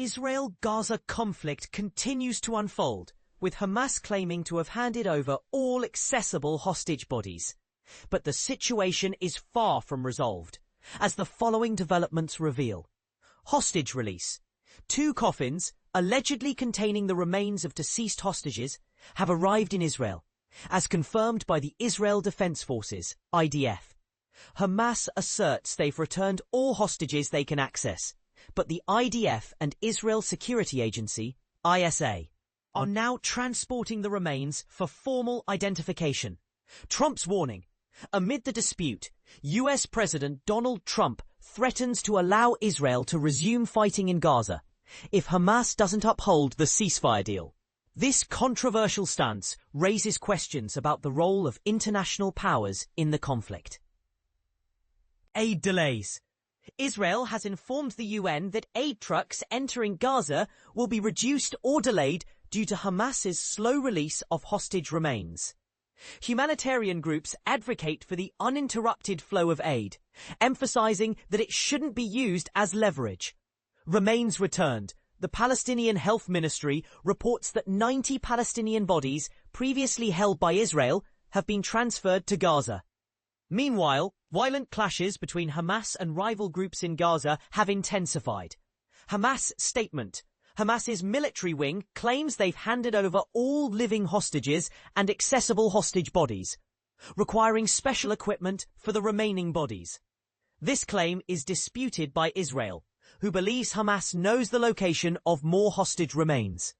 Israel-Gaza conflict continues to unfold, with Hamas claiming to have handed over all accessible hostage bodies. But the situation is far from resolved, as the following developments reveal. Hostage release. 2 coffins, allegedly containing the remains of deceased hostages, have arrived in Israel, as confirmed by the Israel Defense Forces, IDF. Hamas asserts they've returned all hostages they can access, but the IDF and Israel Security Agency, ISA, are now transporting the remains for formal identification. Trump's warning. Amid the dispute, US President Donald Trump threatens to allow Israel to resume fighting in Gaza if Hamas doesn't uphold the ceasefire deal. This controversial stance raises questions about the role of international powers in the conflict. Aid delays. Israel has informed the UN that aid trucks entering Gaza will be reduced or delayed due to Hamas's slow release of hostage remains. Humanitarian groups advocate for the uninterrupted flow of aid, emphasizing that it shouldn't be used as leverage. Remains returned. The Palestinian Health Ministry reports that 90 Palestinian bodies previously held by Israel have been transferred to Gaza. Meanwhile, violent clashes between Hamas and rival groups in Gaza have intensified. Hamas statement. Hamas's military wing claims they've handed over all living hostages and accessible hostage bodies, requiring special equipment for the remaining bodies. This claim is disputed by Israel, who believes Hamas knows the location of more hostage remains.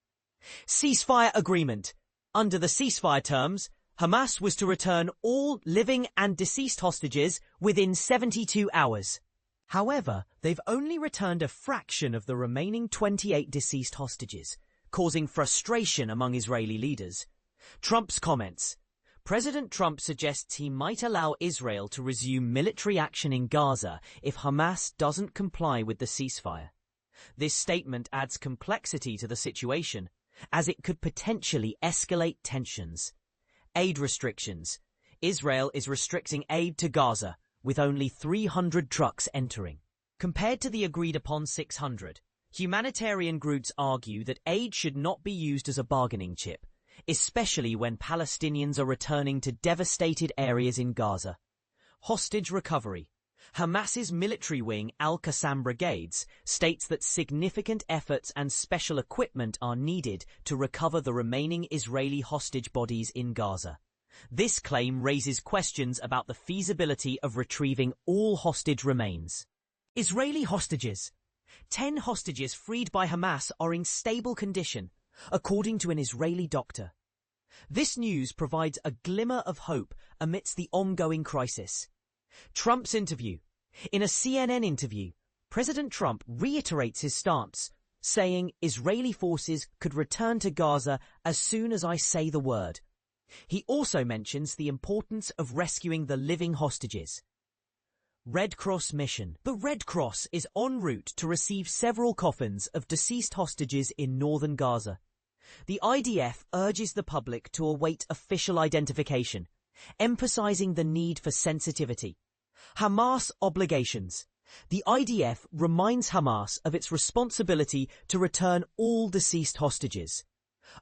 Ceasefire agreement. Under the ceasefire terms, Hamas was to return all living and deceased hostages within 72 hours. However, they've only returned a fraction of the remaining 28 deceased hostages, causing frustration among Israeli leaders. Trump's comments. President Trump suggests he might allow Israel to resume military action in Gaza if Hamas doesn't comply with the ceasefire. This statement adds complexity to the situation, as it could potentially escalate tensions. Aid restrictions. Israel is restricting aid to Gaza, with only 300 trucks entering. Compared to the agreed-upon 600, humanitarian groups argue that aid should not be used as a bargaining chip, especially when Palestinians are returning to devastated areas in Gaza. Hostage recovery. Hamas's military wing, Al-Qassam Brigades, states that significant efforts and special equipment are needed to recover the remaining Israeli hostage bodies in Gaza. This claim raises questions about the feasibility of retrieving all hostage remains. Israeli hostages. 10 hostages freed by Hamas are in stable condition, according to an Israeli doctor. This news provides a glimmer of hope amidst the ongoing crisis. Trump's interview. In a CNN interview, President Trump reiterates his stance, saying Israeli forces could return to Gaza as soon as I say the word. He also mentions the importance of rescuing the living hostages. Red Cross mission. The Red Cross is en route to receive several coffins of deceased hostages in northern Gaza. The IDF urges the public to await official identification, emphasizing the need for sensitivity. Hamas obligations. The IDF reminds Hamas of its responsibility to return all deceased hostages.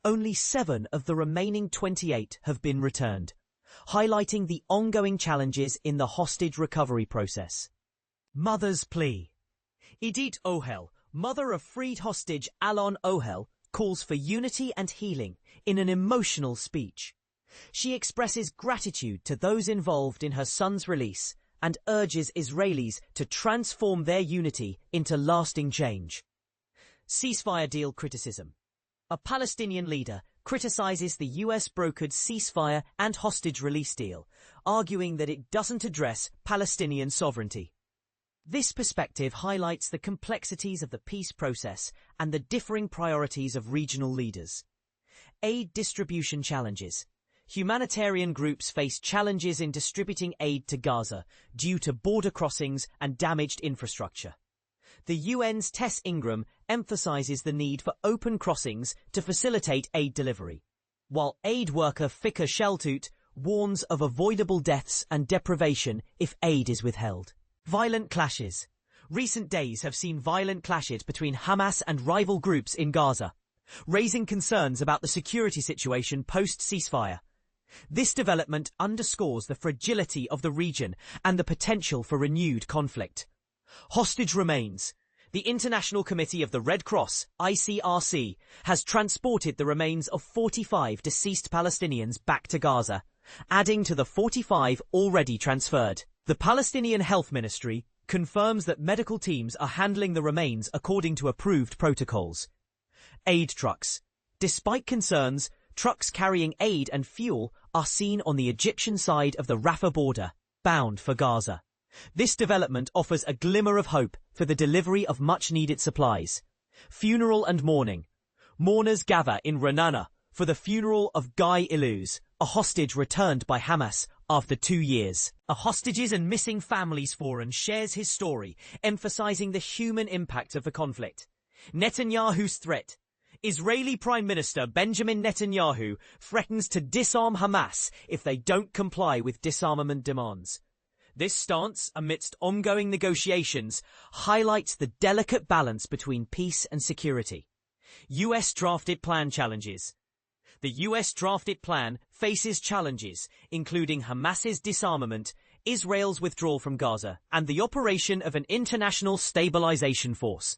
Only 7 of the remaining 28 have been returned, highlighting the ongoing challenges in the hostage recovery process. Mother's plea. Idit Ohel, mother of freed hostage Alon Ohel, calls for unity and healing in an emotional speech. She expresses gratitude to those involved in her son's release and urges Israelis to transform their unity into lasting change. Ceasefire deal criticism. A Palestinian leader criticizes the US-brokered ceasefire and hostage release deal, arguing that it doesn't address Palestinian sovereignty. This perspective highlights the complexities of the peace process and the differing priorities of regional leaders. Aid distribution challenges. Humanitarian groups face challenges in distributing aid to Gaza due to border crossings and damaged infrastructure. The UN's Tess Ingram emphasizes the need for open crossings to facilitate aid delivery, while aid worker Fika Sheltut warns of avoidable deaths and deprivation if aid is withheld. Violent clashes. Recent days have seen violent clashes between Hamas and rival groups in Gaza, raising concerns about the security situation post-ceasefire. This development underscores the fragility of the region and the potential for renewed conflict. Hostage remains. The International Committee of the Red Cross, ICRC, has transported the remains of 45 deceased Palestinians back to Gaza, adding to the 45 already transferred. The Palestinian Health Ministry confirms that medical teams are handling the remains according to approved protocols. Aid trucks. Despite concerns, trucks carrying aid and fuel are seen on the Egyptian side of the Rafah border, bound for Gaza. This development offers a glimmer of hope for the delivery of much-needed supplies. Funeral and mourning. Mourners gather in Ra'anana for the funeral of Guy Iluz, a hostage returned by Hamas after 2 years. A Hostages and Missing Families Forum shares his story, emphasizing the human impact of the conflict. Netanyahu's threat. Israeli Prime Minister Benjamin Netanyahu threatens to disarm Hamas if they don't comply with disarmament demands. This stance, amidst ongoing negotiations, highlights the delicate balance between peace and security. US drafted plan challenges. The US drafted plan faces challenges, including Hamas's disarmament, Israel's withdrawal from Gaza, and the operation of an international stabilization force.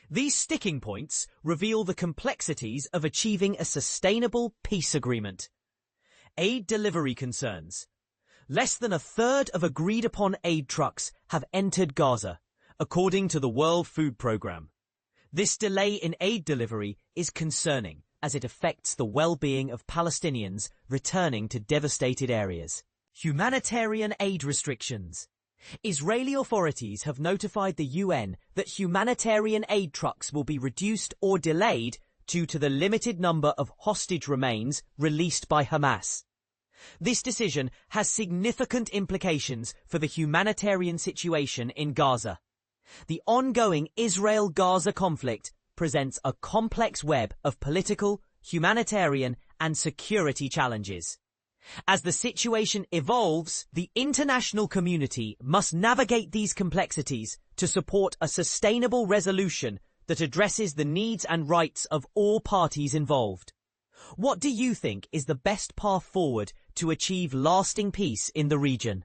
These sticking points reveal the complexities of achieving a sustainable peace agreement. Aid delivery concerns. Less than a third of agreed-upon aid trucks have entered Gaza, according to the World Food Programme. This delay in aid delivery is concerning, as it affects the well-being of Palestinians returning to devastated areas. Humanitarian aid restrictions. Israeli authorities have notified the UN that humanitarian aid trucks will be reduced or delayed due to the limited number of hostage remains released by Hamas. This decision has significant implications for the humanitarian situation in Gaza. The ongoing Israel-Gaza conflict presents a complex web of political, humanitarian, and security challenges. As the situation evolves, the international community must navigate these complexities to support a sustainable resolution that addresses the needs and rights of all parties involved. What do you think is the best path forward to achieve lasting peace in the region?